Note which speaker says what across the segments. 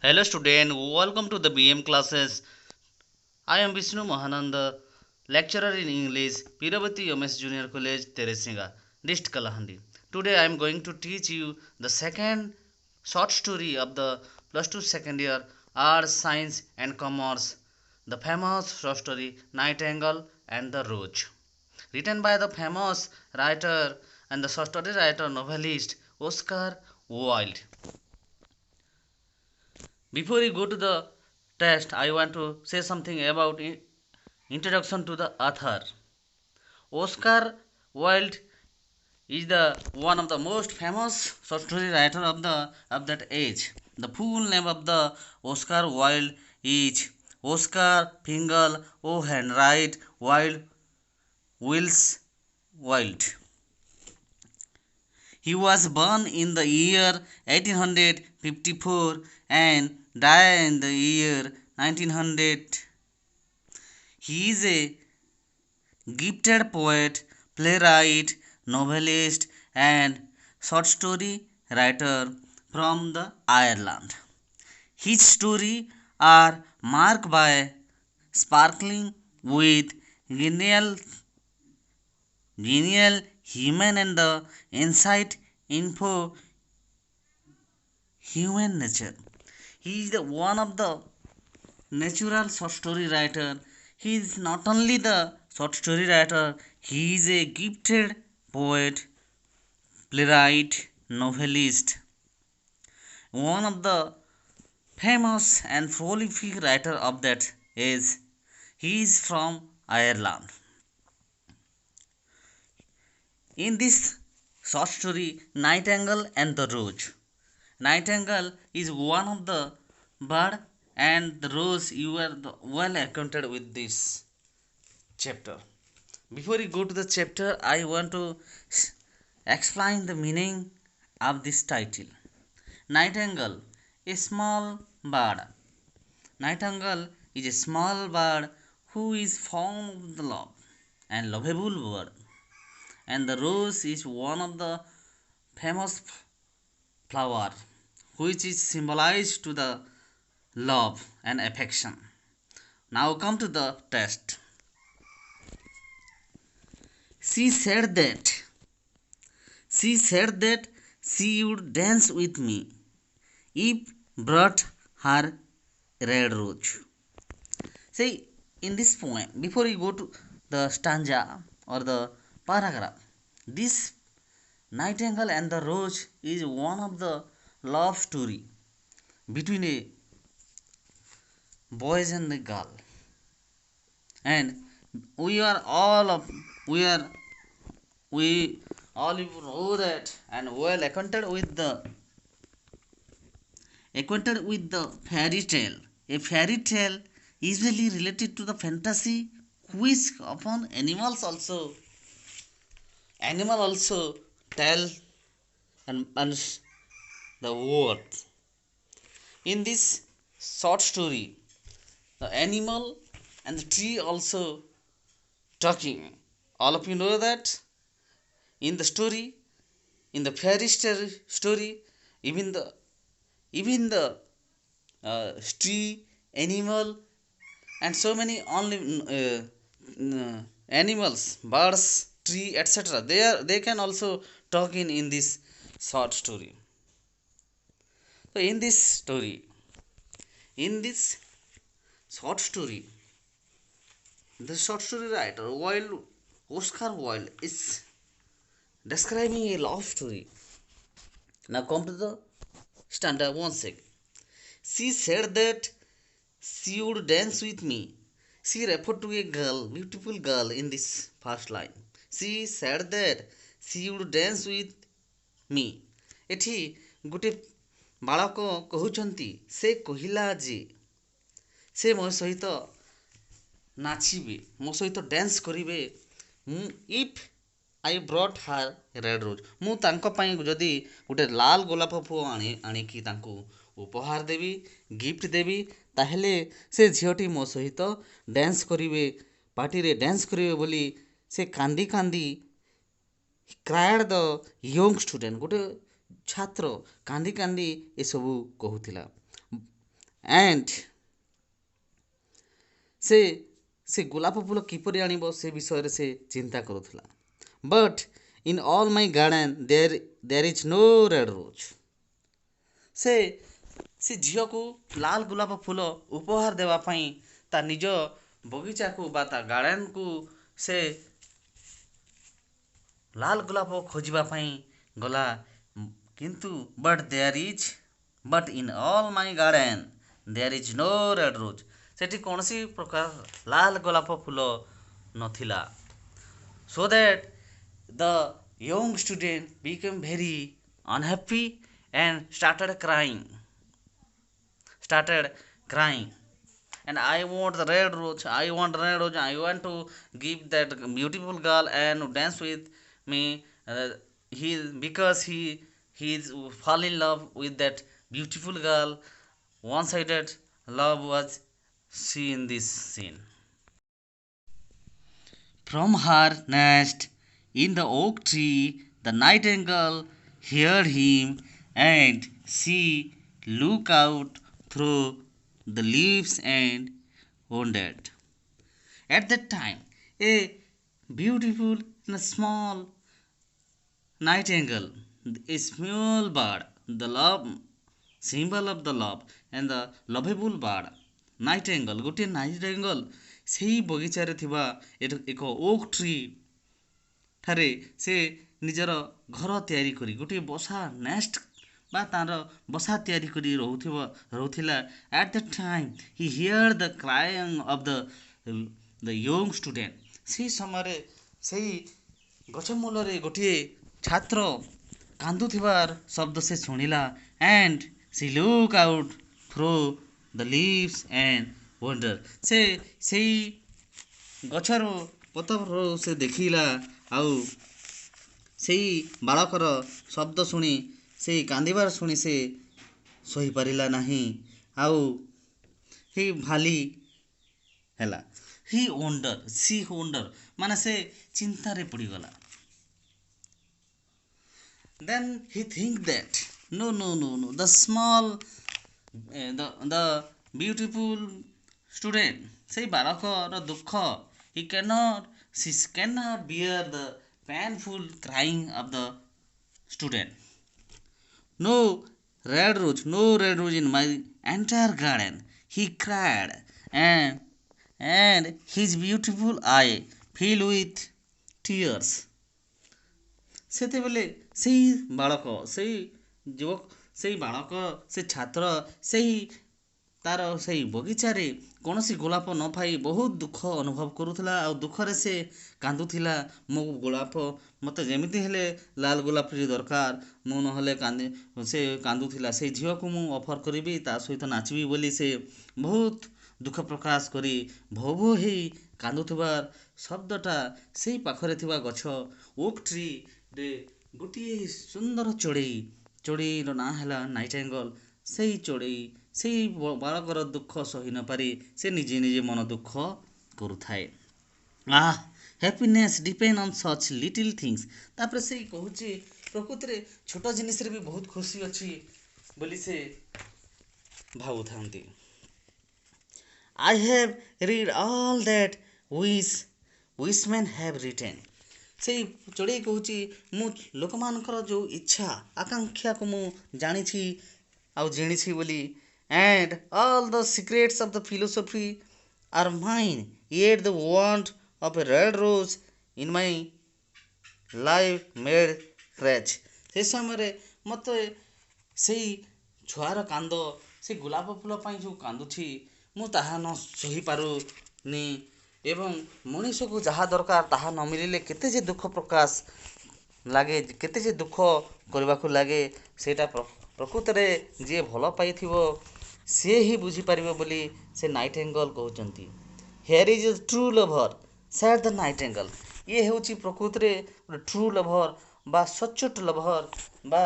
Speaker 1: Hello student, welcome to the BM classes. I am Vishnu Mahananda, lecturer in English, Piravati MS Junior College, Teresinga, District Kalahandi. Today I am going to teach you the second short story of the plus 2 second year Arts, Science and Commerce, the famous short story Nightingale and the Roach, written by the famous writer and the short story writer novelist Oscar Wilde. Before we go to the test, I want to say something about introduction to the author. Oscar Wilde is the one of the most famous short story writer of that age. The full name of the Oscar Wilde is Oscar Fingal O'Henright Wilde Wills Wilde. He was born in the year 1854 and died in the year 1900. He is a gifted poet, playwright, novelist, and short story writer from the Ireland. His stories are marked by sparkling with genial, genial human and the insight into human nature. He is the one of the natural short story writer. He is not only the short story writer, he is a gifted poet, playwright, novelist, one of the famous and prolific writer of that age. He is from Ireland. In this short story, Nightingale and the Rose. Nightingale is one of the bird and the rose you are well acquainted with this chapter. Before we go to the chapter, I want to explain the meaning of this title. Nightingale, a small bird. Nightingale is a small bird who is fond of the love and lovable bird. And the rose is one of the famous flower which is symbolized to the love and affection. Now come to the test. She said that she said that she would dance with me if brought her red rose. See, in this poem, before we go to the stanza or the paragraph, this Nightingale and the Rose is one of the love story between a boys and a girl, and we are all of we all you know that and well acquainted with the fairy tale. A fairy tale usually related to the fantasy which upon animal also tell and the word. In this short story, the animal and the tree also talking. All of you know that in the story, in the fairy story, even the tree, animal, and so many only animals, birds, tree, etc. They can also talk in this short story. So in this short story, the short story writer Wilde, Oscar Wilde, is describing a love story. Now come to the standard once again. She said that she would dance with me. She referred to a girl, beautiful girl in this first line. She said that she would dance with me. ଏଠି ଗୋଟେ ବାଳକ କହୁଛନ୍ତି ସେ କହିଲା ଯେ ସେ ମୋ ସହିତ ନାଚିବେ, ମୋ ସହିତ ଡ୍ୟାନ୍ସ କରିବେ। ମୁଁ ଇଫ୍ ଆଇ ବ୍ରଟ୍ ହାର୍ ରେଡ୍ ରୋଜ୍, ମୁଁ ତାଙ୍କ ପାଇଁ ଯଦି ଗୋଟେ ଲାଲ ଗୋଲାପ ଫୁଲ ଆଣିକି ତାଙ୍କୁ ଉପହାର ଦେବି, ଗିଫ୍ଟ ଦେବି, ତାହେଲେ ସେ ଝିଅଟି ମୋ ସହିତ ଡ୍ୟାନ୍ସ କରିବେ, ପାର୍ଟିରେ ଡ୍ୟାନ୍ସ କରିବେ ବୋଲି ସେ କାନ୍ଦି କାନ୍ଦି କ୍ରାଏଡ୍ ଦ ୟଙ୍ଗ ଷ୍ଟୁଡେଣ୍ଟ, ଗୋଟେ ଛାତ୍ର କାନ୍ଦି କାନ୍ଦି ଏସବୁ କହୁଥିଲା। and ସେ ସେ ଗୋଲାପ ଫୁଲ କିପରି ଆଣିବ ସେ ବିଷୟରେ ସେ ଚିନ୍ତା କରୁଥିଲା। But in all my garden there is no red rose. ସେ ସେ ଝିଅକୁ ଲାଲ ଗୋଲାପ ଫୁଲ ଉପହାର ଦେବା ପାଇଁ ତା ନିଜ ବଗିଚାକୁ ବା ତା ଗାର୍ଡେନ୍କୁ ସେ ଲାଲ ଗୋଲାପ ଖୋଜିବା ପାଇଁ ଗଲା। କିନ୍ତୁ but in all my garden there is no red rose. ସେଠି କୌଣସି ପ୍ରକାର ଲାଲ ଗୋଲାପ ଫୁଲ ନଥିଲା। So that the young student became very unhappy and started crying, and I want the red rose, I want red rose, I want to give that beautiful girl and dance with me. He because he is fall in love with that beautiful girl. One sided love was seen in this scene. From her nest in the oak tree, the nightingale heard him, and she looked out through the leaves and wondered. At that time, a beautiful and small nightingale, a small bird, the love symbol of the love and the lovable bird, nightingale, ଗୋଟିଏ nightingale ସେହି ବଗିଚାରେ ଥିବା ଏକ okay tree ଠାରେ ସେ ନିଜର ଘର ତିଆରି କରି ଗୋଟିଏ ବସା ନେଷ୍ଟ ବା ତାର ବସା ତିଆରି କରି ରହୁଥିଲା। At the time he heard the crying of the young student. ସେହି ସମୟରେ ସେହି ଗଛ ମୂଳରେ ଗୋଟିଏ ଛାତ୍ର କାନ୍ଦୁଥିବାର ଶବ୍ଦ ସେ ଶୁଣିଲା। And C look out throw the leaves and wonder. ସେ ସେଇ ଗଛରୁ ପତ୍ରରୁ ସେ ଦେଖିଲା ଆଉ ସେଇ ବାଳକର ଶବ୍ଦ ଶୁଣି ସେଇ କାନ୍ଦିବାର ଶୁଣି ସେ ସହିପାରିଲା ନାହିଁ ଆଉ ହି ଭାଲି ହେଲା। ସି ୱଣ୍ଡର ମାନେ ସେ ଚିନ୍ତାରେ ପଡ଼ିଗଲା। Then he think that no, the small the beautiful student, ସେଇ ବାଳକର ଦୁଃଖ she cannot bear the painful crying of the student. No red rose in my entire garden, he cried, and his beautiful eye filled with tears. ସେତେବେଳେ ସେଇ ବାଳକ ସେଇ ଯୁବକ ସେଇ ବାଳକ ସେ ଛାତ୍ର ସେଇ ତାର ସେଇ ବଗିଚାରେ କୌଣସି ଗୋଲାପ ନ ପାଇ ବହୁତ ଦୁଃଖ ଅନୁଭବ କରୁଥିଲା ଆଉ ଦୁଃଖରେ ସେ କାନ୍ଦୁଥିଲା। ମୋ ଗୋଲାପ ମୋତେ ଯେମିତି ହେଲେ ଲାଲ ଗୋଲାପଟି ଦରକାର, ମୁଁ ନହେଲେ ସେ କାନ୍ଦୁଥିଲା। ସେଇ ଝିଅକୁ ମୁଁ ଅଫର୍ କରିବି, ତା ସହିତ ନାଚିବି ବୋଲି ସେ ବହୁତ ଦୁଃଖ ପ୍ରକାଶ କରି ଭୋ ଭୋ ହେଇ କାନ୍ଦୁଥିବାର ଶବ୍ଦଟା ସେଇ ପାଖରେ ଥିବା ଗଛ ଓକ୍ ଟ୍ରିରେ ଗୋଟିଏ ସୁନ୍ଦର ଚଢ଼େଇର ନାଁ ହେଲା ନାଇଟିଙ୍ଗେଲ୍। ସେଇ ଚଢ଼େଇ ସେଇ ବାଳକର ଦୁଃଖ ସହି ନପାରି ସେ ନିଜେ ମନ ଦୁଃଖ କରୁଥାଏ। Happiness depend on such little things. ତାପରେ ସେଇ କହୁଛି ପ୍ରକୃତିରେ ଛୋଟ ଜିନିଷରେ ବି ବହୁତ ଖୁସି ଅଛି ବୋଲି ସେ ଭାବୁଥାନ୍ତି। I have read all that wishmen have written. ସେଇ ଚଢ଼େଇ କହୁଛି ମୁଁ ଲୋକମାନଙ୍କର ଯେଉଁ ଇଚ୍ଛା ଆକାଂକ୍ଷାକୁ ମୁଁ ଜାଣିଛି ଆଉ ଜିଣିଛି ବୋଲି। and all the secrets of the philosophy are mine, yet the want of a red rose in my life made wretched. ସେ ସମୟରେ ମୋତେ ସେଇ ଛୁଆର କାନ୍ଦ ସେ ଗୋଲାପ ଫୁଲ ପାଇଁ ଯେଉଁ କାନ୍ଦୁଛି ମୁଁ ତାହା ନ ସହିପାରୁନି ଏବଂ ମଣିଷକୁ ଯାହା ଦରକାର ତାହା ନ ମିଳିଲେ କେତେ ଯେ ଦୁଃଖ ପ୍ରକାଶ ଲାଗେ, କେତେ ଯେ ଦୁଃଖ କରିବାକୁ ଲାଗେ, ସେଇଟା ପ୍ରକୃତରେ ଯିଏ ଭଲ ପାଇଥିବ ସିଏ ହିଁ ବୁଝିପାରିବ ବୋଲି ସେ ନାଇଟିଙ୍ଗେଲ୍ କହୁଛନ୍ତି। Here is a true lover said the nightingale. ଇଏ ହେଉଛି ପ୍ରକୃତିରେ ଗୋଟେ ଟ୍ରୁ ଲଭର୍ ବା ସଚ୍ଚୋଟ ଲଭର୍ ବା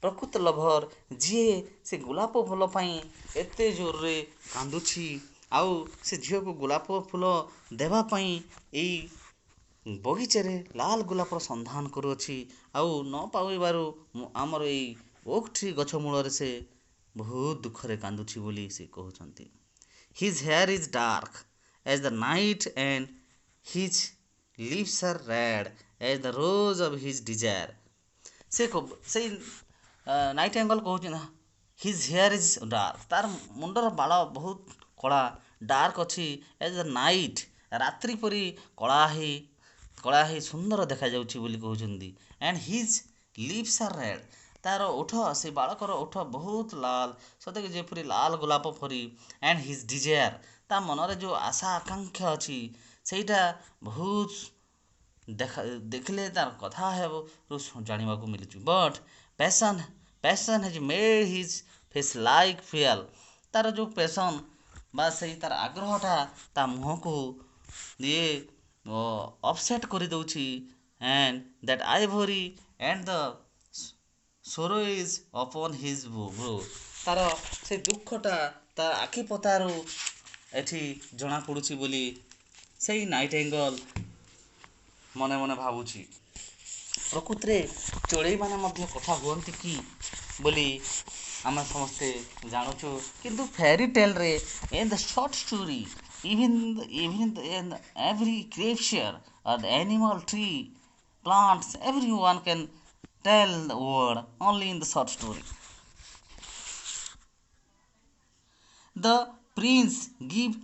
Speaker 1: ପ୍ରକୃତ ଲଭର୍, ଯିଏ ସେ ଗୋଲାପ ଫୁଲ ପାଇଁ ଏତେ ଜୋରରେ କାନ୍ଦୁଛି ଆଉ ସେ ଝିଅକୁ ଗୋଲାପ ଫୁଲ ଦେବା ପାଇଁ ଏଇ ବଗିଚାରେ ଲାଲ ଗୋଲାପର ସନ୍ଧାନ କରୁଅଛି ଆଉ ନ ପାଇବାରୁ ଆମର ଏଇ ଓକ୍ ଟ୍ରି ଗଛ ମୂଳରେ ସେ ବହୁତ ଦୁଃଖରେ କାନ୍ଦୁଛି ବୋଲି ସେ କହୁଛନ୍ତି। His hair is dark as the night and his lips are red as the rose of his desire। ସେଇ ନାଇଟ୍ ଆଙ୍ଗଲ କହୁଛି ନା ହିଜ୍ ହେୟାର ଇଜ୍ ଡାର୍କ, ତାର ମୁଣ୍ଡର ବାଳ ବହୁତ କଳା, ଡାର୍କ ଅଛି ଏଜ୍ ଦ ନାଇଟ୍, ରାତ୍ରି ପରି କଳା ହେଇ ସୁନ୍ଦର ଦେଖାଯାଉଛି ବୋଲି କହୁଛନ୍ତି। And his lips are red, ତାର ଓଠ, ସେ ବାଳକର ଓଠ ବହୁତ ଲାଲ, ସତେକି ଯେପରି ଲାଲ ଗୋଲାପ ପରି। ଆଣ୍ଡ ହିଜ୍ ଡିଜାୟାର, ତା ମନରେ ଯେଉଁ ଆଶା ଆକାଂକ୍ଷା ଅଛି ସେଇଟା ବହୁତ ଦେଖିଲେ ତାର କଥା ହେବରୁ ଜାଣିବାକୁ ମିଳୁଛି। But passion has made his face like pale, ତାର ଯେଉଁ ପ୍ୟାସନ୍ ବା ସେଇ ତାର ଆଗ୍ରହଟା ତା ମୁହଁକୁ ଇଏ ଅପସେଟ୍ କରିଦେଉଛି। And that ivory and the sorrow is upon his brow, ତାର ସେ ଦୁଃଖଟା ତା ଆଖି ପତାରୁ ଏଠି ଜଣାପଡ଼ୁଛି ବୋଲି ସେଇ ନାଇଟ୍ ଏଙ୍ଗଲ ମନେ ମନେ ଭାବୁଛି। ପ୍ରକୃତିରେ ଚଢ଼େଇମାନେ ମଧ୍ୟ କଥା ହୁଅନ୍ତି କି ବୋଲି ଆମେ ସମସ୍ତେ ଜାଣୁଛୁ, କିନ୍ତୁ ଫେରି ଟେଲ୍ରେ in the short story even every creature and animal, tree, plants, everyone can tell the word only in the short story. The prince give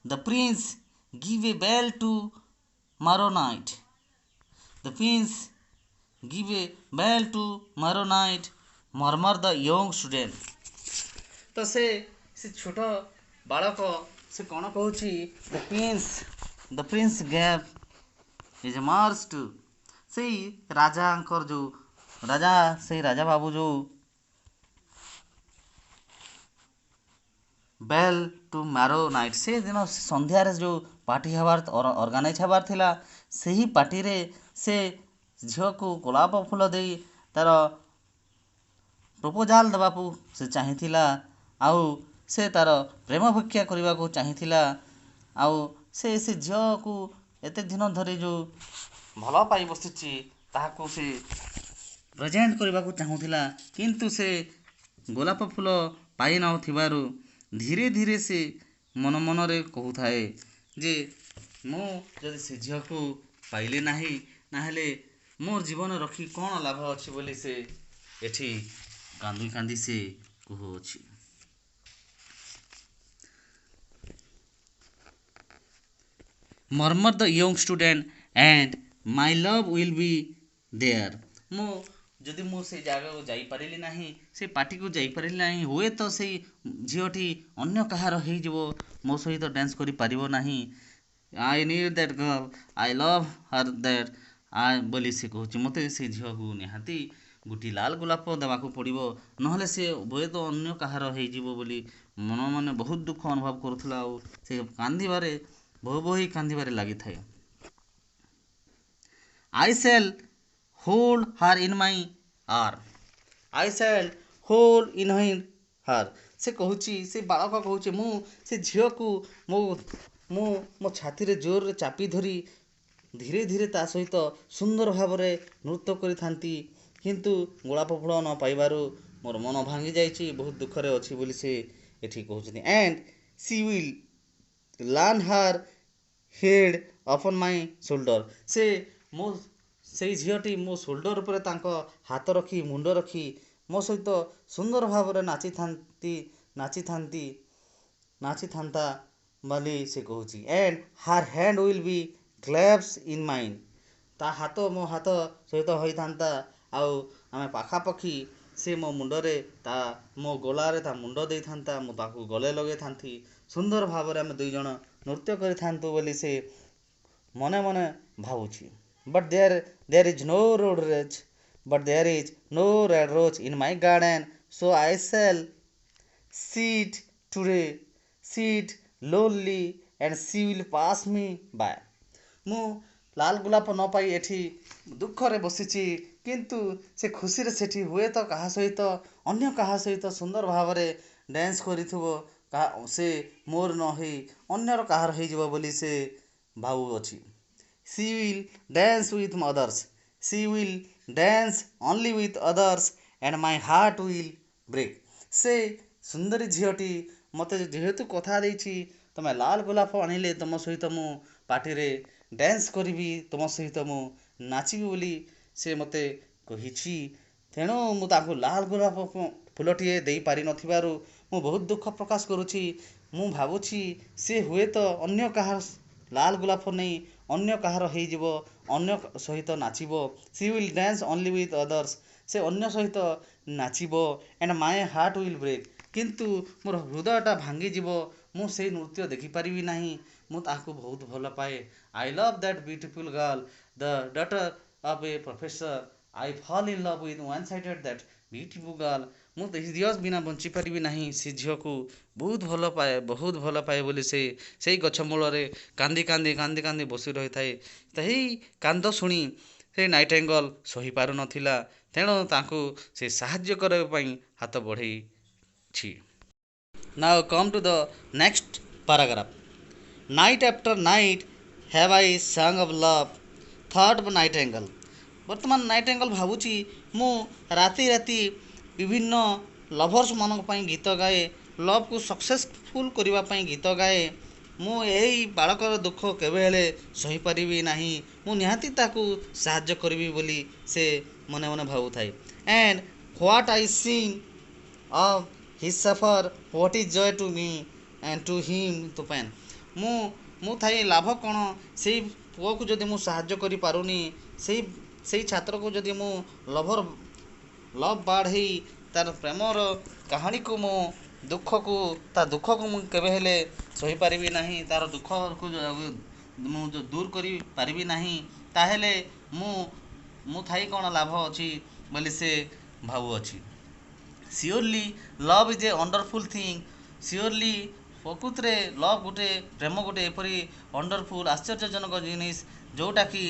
Speaker 1: the prince give a bell to Maronite. The prince give a bell to Maronite, murmur the young student। ତ ସେ ଛୋଟ ବାଳକ ସେ କ'ଣ କହୁଛି? the prince gave his march to, ସେଇ ରାଜାଙ୍କର ଯେଉଁ ସେଇ ରାଜା ବାବୁ ଯେଉଁ ବେଲ୍ ଟୁ ମାରୋନାଇଟ୍, ସେଦିନ ସନ୍ଧ୍ୟାରେ ଯେଉଁ ପାର୍ଟି ହେବାର ଅର୍ଗାନାଇଜ୍ ହେବାର ଥିଲା, ସେହି ପାର୍ଟିରେ ସେ ଝିଅକୁ ଗୋଲାପ ଫୁଲ ଦେଇ ତାର ପ୍ରପୋଜାଲ୍ ଦେବାକୁ ସେ ଚାହିଁଥିଲା, ଆଉ ସେ ତାର ପ୍ରେମ ଭିକ୍ଷା କରିବାକୁ ଚାହିଁଥିଲା, ଆଉ ସେ ଝିଅକୁ ଏତେ ଦିନ ଧରି ଯେଉଁ ଭଲ ପାଇ ବସିଛି ତାହାକୁ ସେ ପ୍ରେଜେଣ୍ଟ କରିବାକୁ ଚାହୁଁଥିଲା। କିନ୍ତୁ ସେ ଗୋଲାପ ଫୁଲ ପାଇନଥିବାରୁ ଧୀରେ ଧୀରେ ସେ ମନ ମନରେ କହୁଥାଏ ଯେ ମୁଁ ଯଦି ସେ ଝିଅକୁ ପାଇଲି ନାହିଁ, ତାହେଲେ ମୋ ଜୀବନ ରଖି କ'ଣ ଲାଭ ଅଛି ବୋଲି ସେ ଏଠି କାନ୍ଦି କାନ୍ଦି ସେ କହୁଅଛି। murmur the young student and my love will be there। ଯଦି ମୁଁ ସେଇ ଜାଗାକୁ ଯାଇପାରିଲି ନାହିଁ, ସେ ପାର୍ଟିକୁ ଯାଇପାରିଲି ନାହିଁ, ହୁଏତ ସେଇ ଝିଅଟି ଅନ୍ୟ କାହାର ହେଇଯିବ, ମୋ ସହିତ ଡ୍ୟାନ୍ସ କରିପାରିବ ନାହିଁ। I need that girl, I love her that ବୋଲି ସେ କହୁଛି। ମୋତେ ସେ ଝିଅକୁ ନିହାତି ଗୋଟିଏ ଲାଲ ଗୋଲାପ ଦେବାକୁ ପଡ଼ିବ, ନହେଲେ ସେ ହୁଏତ ଅନ୍ୟ କାହାର ହେଇଯିବ ବୋଲି ମନ ମନେ ବହୁତ ଦୁଃଖ ଅନୁଭବ କରୁଥିଲା, ଆଉ ସେ କାନ୍ଦିବାରେ ବୋହି କାନ୍ଦିବାରେ ଲାଗିଥାଏ। I shall hold her in my arm, I shall hold in her। ସେ କହୁଛି, ସେ ବାଳକ କହୁଛି, ମୁଁ ସେ ଝିଅକୁ ମୋ ଛାତିରେ ଜୋରରେ ଚାପି ଧରି ଧୀରେ ଧୀରେ ତା ସହିତ ସୁନ୍ଦର ଭାବରେ ନୃତ୍ୟ କରିଥାନ୍ତି, କିନ୍ତୁ ଗୋଲାପ ଫୁଲ ନ ପାଇବାରୁ ମୋର ମନ ଭାଙ୍ଗି ଯାଇଛି, ବହୁତ ଦୁଃଖରେ ଅଛି ବୋଲି ସେ ଏଠି କହୁଛନ୍ତି। and she will lean her head upon my shoulder, ସେଇ ଝିଅଟି ମୋ ସୋଲ୍ଡର ଉପରେ ତାଙ୍କ ହାତ ରଖି, ମୁଣ୍ଡ ରଖି ମୋ ସହିତ ସୁନ୍ଦର ଭାବରେ ନାଚିଥାନ୍ତା ବୋଲି ସେ କହୁଛି। and her hand will be clasped in mine, ତା ହାତ ମୋ ହାତ ସହିତ ହୋଇଥାନ୍ତା, ଆଉ ଆମେ ପାଖାପାଖି, ସେ ମୋ ମୁଣ୍ଡରେ ମୋ ଗଳାରେ ତା ମୁଣ୍ଡ ଦେଇଥାନ୍ତା, ମୁଁ ତାକୁ ଗଳେ ଲଗେଇଥାନ୍ତି, ସୁନ୍ଦର ଭାବରେ ଆମେ ଦୁଇ ଜଣ ନୃତ୍ୟ କରିଥାନ୍ତୁ ବୋଲି ସେ ମନେ ମନେ ଭାବୁଛି। but there is no red rose in my garden, so I shall sit lonely and she will pass me by। ମୁଁ ଲାଲ ଗୋଲାପ ନ ପାଇ ଏଠି ଦୁଃଖରେ ବସିଛି, କିନ୍ତୁ ସେ ଖୁସିରେ ସେଠି ହୁଏତ ଅନ୍ୟ କାହା ସହିତ ସୁନ୍ଦର ଭାବରେ ଡ୍ୟାନ୍ସ କରିଥିବ, ସେ ମୋର ନ ହେଇ ଅନ୍ୟର କାହାର ହେଇଯିବ ବୋଲି ସେ ଭାବୁଅଛି। she will dance with others, she will dance only with others and my heart will break। ସେ ସୁନ୍ଦରୀ ଝିଅଟି ମୋତେ ଯେହେତୁ କଥା ଦେଇଛି ତମେ ଲାଲ ଗୋଲାପ ଆଣିଲେ ତମ ସହିତ ମୁଁ ପାର୍ଟିରେ ଡ୍ୟାନ୍ସ କରିବି, ତମ ସହିତ ମୁଁ ନାଚିବି ବୋଲି ସେ ମୋତେ କହିଛି। ତେଣୁ ମୁଁ ତାଙ୍କୁ ଲାଲ ଗୋଲାପ ଫୁଲଟିଏ ଦେଇପାରିନଥିବାରୁ ମୁଁ ବହୁତ ଦୁଃଖ ପ୍ରକାଶ କରୁଛି। ମୁଁ ଭାବୁଛି ସେ ହୁଏତ ଅନ୍ୟ କାହାର ଲାଲ ଗୋଲାପ ନେଇ ଅନ୍ୟ କାହାର ହେଇଯିବ, ଅନ୍ୟ ସହିତ ନାଚିବ। She will dance only with others. ସେ ଅନ୍ୟ ସହିତ ନାଚିବ and my heart will break. କିନ୍ତୁ ମୋର ହୃଦୟଟା ଭାଙ୍ଗିଯିବ, ମୁଁ ସେଇ ନୃତ୍ୟ ଦେଖିପାରିବି ନାହିଁ। ମୁଁ ତାହାକୁ ବହୁତ ଭଲ ପାଏ। I love that beautiful girl, the daughter of A professor. I fall in love with one sided that beautiful girl. ମୁଁ ଝିଅ ବିନା ବଞ୍ଚିପାରିବି ନାହିଁ। ସେ ଝିଅକୁ ବହୁତ ଭଲ ପାଏ, ବହୁତ ଭଲ ପାଏ ବୋଲି ସେ ସେଇ ଗଛ ମୂଳରେ କାନ୍ଦି କାନ୍ଦି କାନ୍ଦି କାନ୍ଦି ବସି ରହିଥାଏ। ସେହି କାନ୍ଦ ଶୁଣି ସେ ନାଇଟିଙ୍ଗେଲ୍ ସହିପାରୁନଥିଲା। ତେଣୁ ତାଙ୍କୁ ସେ ସାହାଯ୍ୟ କରିବା ପାଇଁ ହାତ ବଢ଼େଇଛି। Now come to the next paragraph. Night after night have I sung of love, thought of nightingale. ବର୍ତ୍ତମାନ ନାଇଟିଙ୍ଗେଲ୍ ଭାବୁଛି ମୁଁ ରାତି ରାତି ବିଭିନ୍ନ ଲଭର୍ସମାନଙ୍କ ପାଇଁ ଗୀତ ଗାଏ, ଲଭ୍କୁ ସକ୍ସେସଫୁଲ୍ କରିବା ପାଇଁ ଗୀତ ଗାଏ। ମୁଁ ଏହି ବାଳକର ଦୁଃଖ କେବେ ହେଲେ ସହିପାରିବି ନାହିଁ। ମୁଁ ନିହାତି ତାକୁ ସାହାଯ୍ୟ କରିବି ବୋଲି ସେ ମନେ ମନେ ଭାବୁଥାଏ। And what I sing of his suffer, what is joy to me and to him to pain. ମୁଁ ଥାଇ ଲାଭ କ'ଣ? ସେଇ ପୁଅକୁ ଯଦି ମୁଁ ସାହାଯ୍ୟ କରିପାରୁନି, ସେଇ ଛାତ୍ରକୁ ଯଦି ମୁଁ ଲଭ୍ ବାର୍ଡ଼ ହେଇ ତା'ର ପ୍ରେମର କାହାଣୀକୁ ତା ଦୁଃଖକୁ ମୁଁ କେବେ ହେଲେ ସହିପାରିବି ନାହିଁ, ତା'ର ଦୁଃଖକୁ ମୁଁ ଦୂର କରିପାରିବି ନାହିଁ, ତାହେଲେ ମୁଁ ଥାଇ କ'ଣ ଲାଭ ଅଛି ବୋଲି ସେ ଭାବୁଅଛି। Surely love is a ୱଣ୍ଡରଫୁଲ୍ thing. Surely ପ୍ରକୃତରେ ଲଭ୍ ପ୍ରେମ ଗୋଟେ ଏପରି ୱଣ୍ଡରଫୁଲ୍ ଆଶ୍ଚର୍ଯ୍ୟଜନକ ଜିନିଷ, ଯେଉଁଟାକି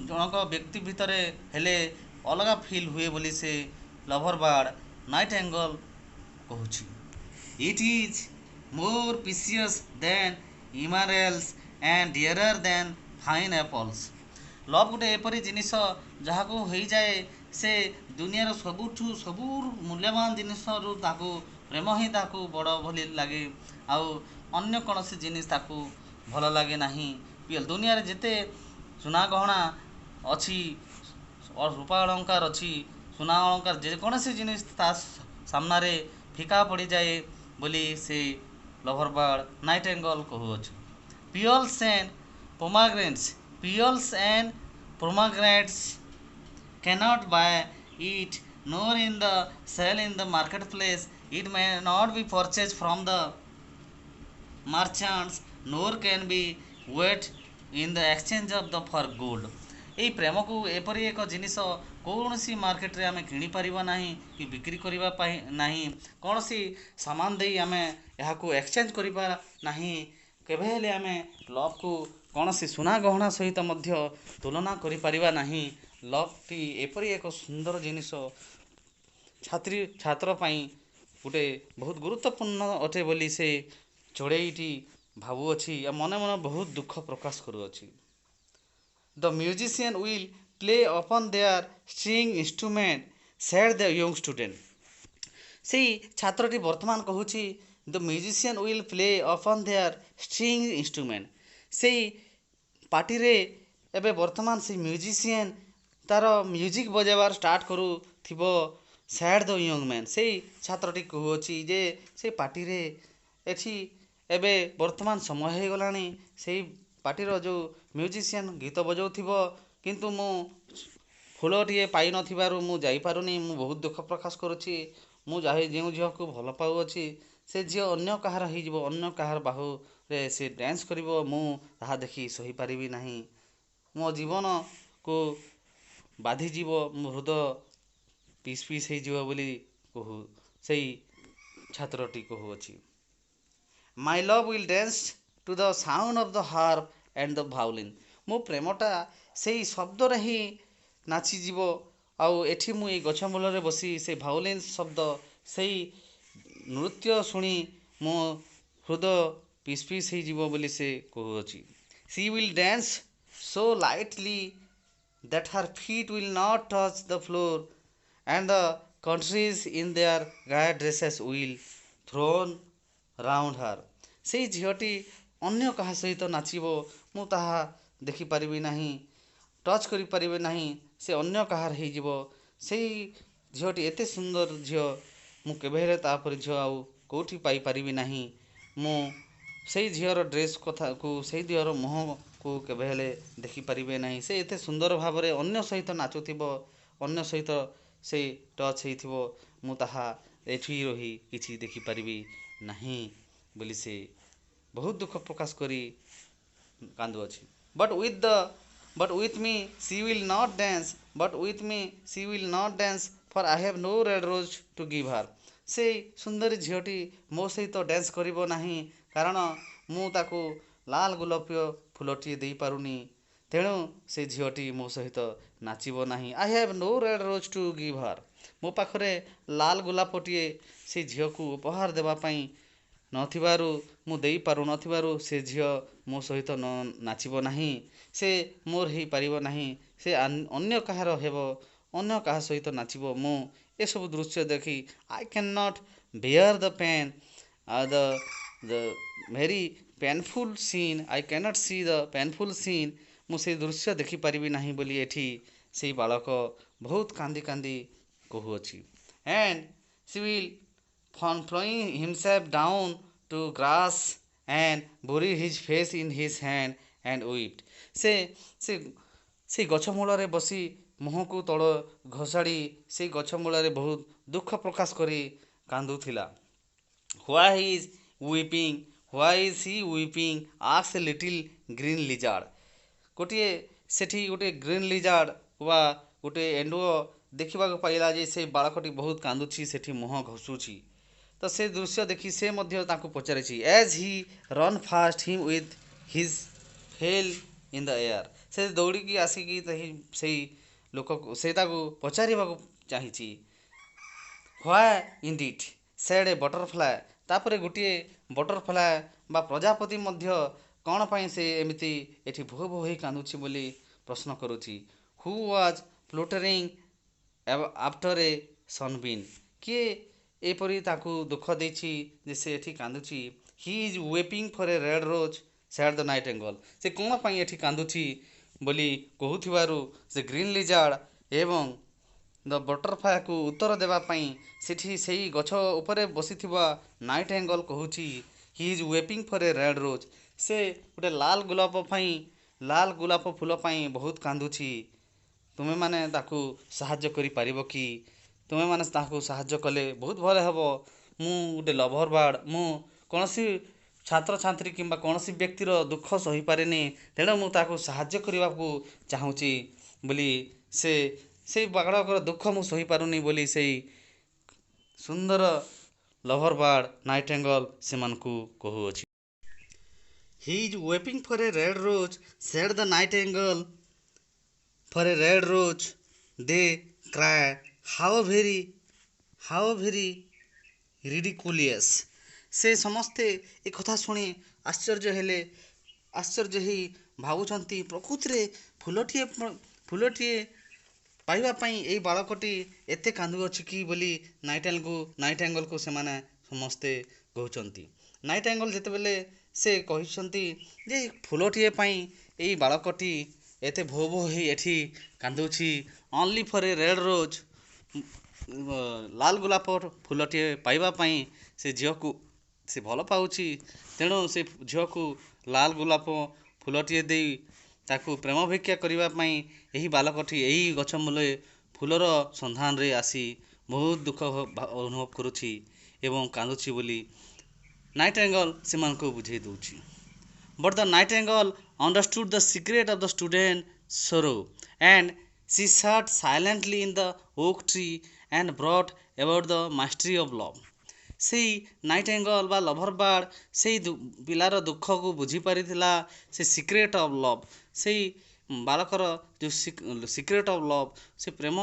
Speaker 1: ଜଣକ ବ୍ୟକ୍ତି ଭିତରେ ହେଲେ ଅଲଗା ଫିଲ୍ ହୁଏ ବୋଲି ସେ ଲଭର୍ ବାର୍ଡ଼ ନାଇଟିଙ୍ଗେଲ୍ କହୁଛି। It is more precious than emeralds and dearer than fine opals. Love ଗୋଟେ ଏପରି ଜିନିଷ ଯାହାକୁ ହେଇଯାଏ ସେ ଦୁନିଆର ସବୁ ମୂଲ୍ୟବାନ ଜିନିଷରୁ ତାକୁ ପ୍ରେମ ହିଁ ତାକୁ ବଡ଼ ଭଳି ଲାଗେ। ଆଉ ଅନ୍ୟ କୌଣସି ଜିନିଷ ତାକୁ ଭଲ ଲାଗେ ନାହିଁ। ଦୁନିଆରେ ଯେତେ ସୁନା ଗହଣା ଅଛି, ରୂପା ଅଳଙ୍କାର ଅଛି, ସୁନା ଅଳଙ୍କାର ଯେକୌଣସି ଜିନିଷ ତା ସାମ୍ନାରେ ଫିକା ପଡ଼ିଯାଏ ବୋଲି ସେ ଲଭର୍ ବାର୍ଡ଼ ନାଇଟିଙ୍ଗେଲ୍ କହୁଅଛି। Pearls and pomegranates, pearls and pomegranates cannot buy it, nor in the sell in the marketplace. It may not be purchased from the merchants, nor can be weighed in the exchange of the for gold. ଏହି ପ୍ରେମକୁ ଏପରି ଏକ ଜିନିଷ କୌଣସି ମାର୍କେଟରେ ଆମେ କିଣିପାରିବା ନାହିଁ କି ବିକ୍ରି କରିବା ପାଇଁ ନାହିଁ। କୌଣସି ସାମାନ ଦେଇ ଆମେ ଏହାକୁ ଏକ୍ସଚେଞ୍ଜ କରିବା ନାହିଁ। କେବେ ହେଲେ ଆମେ ଲଭ୍କୁ କୌଣସି ସୁନା ଗହଣା ସହିତ ମଧ୍ୟ ତୁଳନା କରିପାରିବା ନାହିଁ। ଲଭ୍ଟି ଏପରି ଏକ ସୁନ୍ଦର ଜିନିଷ, ଛାତ୍ର ପାଇଁ ଗୋଟେ ବହୁତ ଗୁରୁତ୍ୱପୂର୍ଣ୍ଣ ଅଟେ ବୋଲି ସେ ଚଢ଼େଇଟି ଭାବୁଅଛି। ମନେ ମନେ ବହୁତ ଦୁଃଖ ପ୍ରକାଶ କରୁଅଛି। The musician will play upon their string instrument, said the young student. ସେଇ ଛାତ୍ରଟି ବର୍ତ୍ତମାନ କହୁଛି the musician will play upon their string instrument. ସେଇ ପାର୍ଟିରେ ଏବେ ବର୍ତ୍ତମାନ ସେଇ ମ୍ୟୁଜିସିଆନ୍ ତା'ର ମ୍ୟୁଜିକ୍ ବଜାଇବାର ଷ୍ଟାର୍ଟ କରୁଥିବ। Sad the young man. ସେଇ ଛାତ୍ରଟି କହୁଅଛି ଯେ ସେଇ ପାର୍ଟିରେ ଏଠି ଏବେ ବର୍ତ୍ତମାନ ସମୟ ହେଇଗଲାଣି, ସେଇ ପାର୍ଟିର ଯେଉଁ ମ୍ୟୁଜିସିଆନ୍ ଗୀତ ବଜାଉଥିବ, କିନ୍ତୁ ମୁଁ ଫୁଲଟିଏ ପାଇନଥିବାରୁ ମୁଁ ଯାଇପାରୁନି। ମୁଁ ବହୁତ ଦୁଃଖ ପ୍ରକାଶ କରୁଛି। ମୁଁ ଯେଉଁ ଝିଅକୁ ଭଲ ପାଉଅଛି ସେ ଝିଅ ଅନ୍ୟ କାହାର ହେଇଯିବ, ଅନ୍ୟ କାହାର ବାହୁରେ ସେ ଡ୍ୟାନ୍ସ କରିବ, ମୁଁ ତାହା ଦେଖି ସହିପାରିବି ନାହିଁ। ମୋ ଜୀବନକୁ ବାଧିଯିବ, ମୋ ହୃଦୟ ପିସ୍ ପିସ୍ ହେଇଯିବ ବୋଲି ସେଇ ଛାତ୍ରଟି କହୁଅଛି। My love will dance to the sound of the harp and the violin. ମୋ ପ୍ରେମଟା ସେଇ ଶବ୍ଦରେ ହିଁ ନାଚିଯିବ। ଆଉ ଏଠି ମୁଁ ଏଇ ଗଛ ମୂଳରେ ବସି ସେଇ ଭାଉଲିନ୍ ଶବ୍ଦ, ସେଇ ନୃତ୍ୟ ଶୁଣି ମୋ ହୃଦୟ ପିସ୍ ପିସ୍ ହେଇଯିବ ବୋଲି ସେ କହୁଅଛି। She will dance so lightly that her feet will not touch the floor and the countries in their gay dresses will thrown round her। ସେଇ ଝିଅଟି ଅନ୍ୟ କାହା ସହିତ ନାଚିବ, ମୁଁ ତାହା ଦେଖିପାରିବି ନାହିଁ, ଟଚ୍ କରିପାରିବେ ନାହିଁ, ସେ ଅନ୍ୟ କାହାର ହେଇଯିବ। ସେଇ ଝିଅଟି ଏତେ ସୁନ୍ଦର ଝିଅ, ମୁଁ କେବେ ହେଲେ ତାପରି ଝିଅ ଆଉ କେଉଁଠି ପାଇପାରିବି ନାହିଁ। ମୁଁ ସେଇ ଝିଅର ଡ୍ରେସ୍ କଥାକୁ, ସେଇ ଝିଅର ମୁହଁକୁ କେବେ ହେଲେ ଦେଖିପାରିବେ ନାହିଁ। ସେ ଏତେ ସୁନ୍ଦର ଭାବରେ ଅନ୍ୟ ସହିତ ନାଚୁଥିବ, ଅନ୍ୟ ସହିତ ସେ ଟଚ୍ ହେଇଥିବ, ମୁଁ ତାହା ଏଠି ରହି କିଛି ଦେଖିପାରିବି ନାହିଁ ବୋଲି ସେ ବହୁତ ଦୁଃଖ ପ୍ରକାଶ କରି କାନ୍ଦୁଅଛି। But with me she will not dance, but with me she will not dance, for I have no red rose to give her। ସେଇ ସୁନ୍ଦରୀ ଝିଅଟି ମୋ ସହିତ ଡ୍ୟାନ୍ସ କରିବ ନାହିଁ, କାରଣ ମୁଁ ତାକୁ ଲାଲ ଗୋଲାପୀୟ ଫୁଲଟିଏ ଦେଇପାରୁନି। ତେଣୁ ସେ ଝିଅଟି ମୋ ସହିତ ନାଚିବ ନାହିଁ। I have no red rose to give her। ମୋ ପାଖରେ ଲାଲ ଗୋଲାପଟିଏ ସେ ଝିଅକୁ ଉପହାର ଦେବା ପାଇଁ ନଥିବାରୁ, ମୁଁ ଦେଇପାରୁନଥିବାରୁ ସେ ଝିଅ ମୋ ସହିତ ନାଚିବ ନାହିଁ, ସେ ମୋର ହେଇପାରିବ ନାହିଁ, ସେ ଅନ୍ୟ କାହାର ହେବ, ଅନ୍ୟ କାହା ସହିତ ନାଚିବ। ମୁଁ ଏସବୁ ଦୃଶ୍ୟ ଦେଖି I cannot bear the pain, the very painful scene, I cannot see the painful scene। ମୁଁ ସେଇ ଦୃଶ୍ୟ ଦେଖିପାରିବି ନାହିଁ ବୋଲି ଏଠି ସେଇ ବାଳକ ବହୁତ କାନ୍ଦି କାନ୍ଦି କହୁଅଛି। And she will throwing himself down to grass and bury his face in his hand and wept। ସେ ସେ ସେଇ ଗଛ ମୂଳରେ ବସି ମୁହଁକୁ ତଳ ଘୋଷାଡ଼ି ସେଇ ଗଛ ମୂଳରେ ବହୁତ ଦୁଃଖ ପ୍ରକାଶ କରି କାନ୍ଦୁଥିଲା। Why is weeping? Why is he weeping? asked a little green lizard। ଗୋଟିଏ ସେଠି ଗୋଟିଏ ଗ୍ରୀନ୍ ଲିଜାର୍ଡ଼ ବା ଗୋଟିଏ ଏଣ୍ଡୁଅ ଦେଖିବାକୁ ପାଇଲା ଯେ ସେ ବାଳକଟି ବହୁତ କାନ୍ଦୁଛି, ସେଠି ମୁହଁ ଘଷୁଛି। ତ ସେ ଦୃଶ୍ୟ ଦେଖି ସେ ମଧ୍ୟ ତାଙ୍କୁ ପଚାରିଛି। As he run fast him with his fell in the air। ସେ ଦୌଡ଼ିକି ଆସିକି ସେଇ ଲୋକକୁ ସେ ତାକୁ ପଚାରିବାକୁ ଚାହିଁଛି। Why indeed said a butterfly। ତାପରେ ଗୋଟିଏ ବଟରଫ୍ଲାଏ ବା ପ୍ରଜାପତି ମଧ୍ୟ କ'ଣ ପାଇଁ ସେ ଏମିତି ଏଠି ଭୋ ଭୋ ହୋଇ କାନ୍ଦୁଛି ବୋଲି ପ୍ରଶ୍ନ କରୁଛି। Who was fluttering after a sunbeam। କିଏ ଏପରି ତାକୁ ଦୁଃଖ ଦେଇଛି ଯେ ସେ ଏଠି କାନ୍ଦୁଛି। He is weeping for a red rose said the nightingale। ସେ କ'ଣ ପାଇଁ ଏଠି କାନ୍ଦୁଛି ବୋଲି କହୁଥିବାରୁ ସେ ଗ୍ରୀନ୍ ଲିଜାର୍ଡ଼ ଏବଂ ଦ ବଟରଫ୍ଲାଏକୁ ଉତ୍ତର ଦେବା ପାଇଁ ସେଠି ସେଇ ଗଛ ଉପରେ ବସିଥିବା ନାଇଟିଙ୍ଗେଲ୍ କହୁଛି He is weeping for a red rose। ସେ ଗୋଟେ ଲାଲ ଗୋଲାପ ପାଇଁ, ଲାଲ ଗୋଲାପ ଫୁଲ ପାଇଁ ବହୁତ କାନ୍ଦୁଛି। ତୁମେମାନେ ତାକୁ ସାହାଯ୍ୟ କରିପାରିବ କି? ତୁମେମାନେ ତାକୁ ସାହାଯ୍ୟ କଲେ ବହୁତ ଭଲ ହେବ। ମୁଁ ଗୋଟେ ଲଭର୍ ବାର୍ଡ଼, ମୁଁ କୌଣସି ଛାତ୍ରଛାତ୍ରୀ କିମ୍ବା କୌଣସି ବ୍ୟକ୍ତିର ଦୁଃଖ ସହିପାରେନି, ତେଣୁ ମୁଁ ତାକୁ ସାହାଯ୍ୟ କରିବାକୁ ଚାହୁଁଛି ବୋଲି ସେଇ ବାଳକର ଦୁଃଖ ମୁଁ ସହିପାରୁନି ବୋଲି ସେଇ ସୁନ୍ଦର ଲଭର୍ ବାର୍ଡ଼ ନାଇଟିଙ୍ଗେଲ୍ ସେମାନଙ୍କୁ କହୁଅଛି। He is weeping for a red rose said the nightingale, for a red rose they cry, how very ridiculous। ସେ ସମସ୍ତେ ଏ କଥା ଶୁଣି ଆଶ୍ଚର୍ଯ୍ୟ ହେଲେ। ଆଶ୍ଚର୍ଯ୍ୟ ହେଇ ଭାବୁଛନ୍ତି ପ୍ରକୃତିରେ ଫୁଲଟିଏ ପାଇବା ପାଇଁ ଏଇ ବାଳକଟି ଏତେ କାନ୍ଦୁଅଛି କି ବୋଲି ନାଇଟିଙ୍ଗେଲ୍କୁ ସେମାନେ ସମସ୍ତେ କହୁଛନ୍ତି। ନାଇଟିଙ୍ଗେଲ୍ ଯେତେବେଳେ ସେ କହିଛନ୍ତି ଯେ ଫୁଲଟିଏ ପାଇଁ ଏଇ ବାଳକଟି ଏତେ ଭୋ ଭୋ ହେଇ ଏଠି କାନ୍ଦୁଛି, only for a red rose, ଲାଲ ଗୋଲାପ ଫୁଲଟିଏ ପାଇବା ପାଇଁ ସେ ଝିଅକୁ ସେ ଭଲ ପାଉଛି। ତେଣୁ ସେ ଝିଅକୁ ଲାଲ ଗୋଲାପ ଫୁଲଟିଏ ଦେଇ ତାକୁ ପ୍ରେମ ଭିକ୍ଷା କରିବା ପାଇଁ ଏହି ବାଳକଟି ଏହି ଗଛ ମୂଳେ ଫୁଲର ସନ୍ଧାନରେ ଆସି ବହୁତ ଦୁଃଖ ଅନୁଭବ କରୁଛି ଏବଂ କାନ୍ଦୁଛି ବୋଲି ନାଇଟିଙ୍ଗେଲ୍ ସେମାନଙ୍କୁ ବୁଝେଇ ଦେଉଛି। But the nightingale understood the secret of the student's sorrow, and she sat silently in the oak tree and brought about the mastery of love। ସେଇ ନାଇଟିଙ୍ଗେଲ୍ ବା ଲଭର୍ ବାର୍ଡ଼ ସେଇ ପିଲାର ଦୁଃଖକୁ ବୁଝିପାରିଥିଲା। ସେ ସିକ୍ରେଟ୍ ଅଫ୍ ଲଭ୍, ସେଇ ବାଳକର ଯେଉଁ secret of love, ସେ ପ୍ରେମ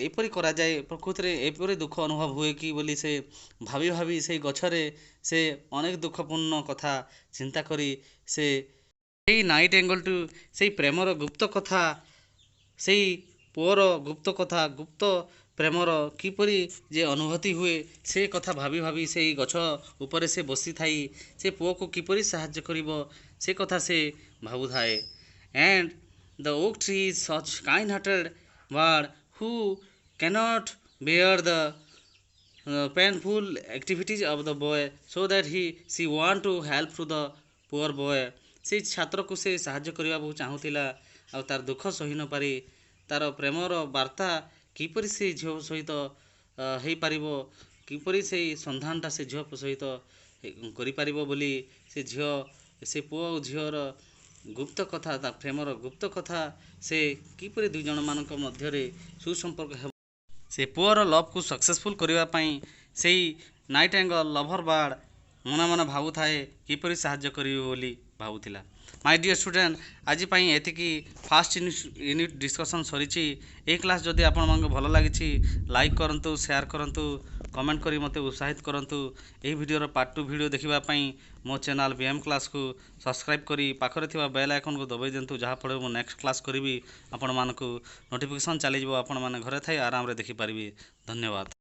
Speaker 1: ଏପରି କରାଯାଏ, ପ୍ରକୃତିରେ ଏପରି ଦୁଃଖ ଅନୁଭବ ହୁଏ କି ବୋଲି ସେ ଭାବି ଭାବି ସେଇ ଗଛରେ ସେ ଅନେକ ଦୁଃଖପୂର୍ଣ୍ଣ କଥା ଚିନ୍ତା କରି ସେଇ ନାଇଟିଙ୍ଗେଲ୍ଠୁ ସେଇ ପ୍ରେମର ଗୁପ୍ତ କଥା, ସେଇ ପୁଅର ଗୁପ୍ତ କଥା, ଗୁପ୍ତ ପ୍ରେମର କିପରି ଯେ ଅନୁଭୂତି ହୁଏ ସେ କଥା ଭାବି ଭାବି ସେଇ ଗଛ ଉପରେ ସେ ବସିଥାଇ ସେ ପୁଅକୁ କିପରି ସାହାଯ୍ୟ କରିବ ସେ କଥା ସେ ଭାବୁଥାଏ। And the oak tree is such kind-hearted bird who cannot bear the painful activities of the boy, so that she want to help to the poor boy। ସେଇ ଛାତ୍ରକୁ ସେ ସାହାଯ୍ୟ କରିବାକୁ ଚାହୁଁଥିଲା ଆଉ ତାର ଦୁଃଖ ସହି ନ ପାରି ତାର ପ୍ରେମର ବାର୍ତ୍ତା କିପରି ସେ ଝିଅ ସହିତ ହେଇପାରିବ, କିପରି ସେଇ ସନ୍ଧାନଟା ସେ ଝିଅ ସହିତ କରିପାରିବ ବୋଲି ସେ ପୁଅ ଓ ଝିଅର ଗୁପ୍ତ କଥା, ତା ପ୍ରେମର ଗୁପ୍ତ କଥା ସେ କିପରି ଦୁଇ ଜଣମାନଙ୍କ ମଧ୍ୟରେ ସୁସମ୍ପର୍କ ହେବ ସେ ପୁଅର ଲଭ୍କୁ ସକ୍ସେସଫୁଲ୍ କରିବା ପାଇଁ ସେଇ ନାଇଟିଙ୍ଗେଲ୍ ଲଭର୍ ବାର୍ଡ଼ ମନେ ମନେ ଭାବୁଥାଏ କିପରି ସାହାଯ୍ୟ କରିବ ବୋଲି ଭାବୁଥିଲା। ମାଇ ଡିୟର୍ ଷ୍ଟୁଡେଣ୍ଟ, ଆଜି ପାଇଁ ଏତିକି ଫାର୍ଷ୍ଟ ୟୁନିଟ୍ ଡିସ୍କସନ୍ ସରିଛି। ଏହି କ୍ଲାସ୍ ଯଦି ଆପଣମାନଙ୍କୁ ଭଲ ଲାଗିଛି ଲାଇକ୍ କରନ୍ତୁ, ସେୟାର କରନ୍ତୁ, କମେଣ୍ଟ କରି ମୋତେ ଉତ୍ସାହିତ କରନ୍ତୁ। ଏହି ଭିଡ଼ିଓର ପାର୍ଟ 2 ଭିଡ଼ିଓ ଦେଖିବା ପାଇଁ ମୋ ଚ୍ୟାନେଲ୍ BM କ୍ଲାସ୍କୁ ସବସ୍କ୍ରାଇବ୍ କରି ପାଖରେ ଥିବା ବେଲ୍ ଆଇକନ୍କୁ ଦବାଇ ଦିଅନ୍ତୁ, ଯାହାଫଳରେ ମୁଁ ନେକ୍ସଟ କ୍ଲାସ୍ କରିବି ଆପଣମାନଙ୍କୁ ନୋଟିଫିକେସନ୍ ଚାଲିଯିବ, ଆପଣମାନେ ଘରେ ଥାଇ ଆରାମରେ ଦେଖିପାରିବେ। ଧନ୍ୟବାଦ।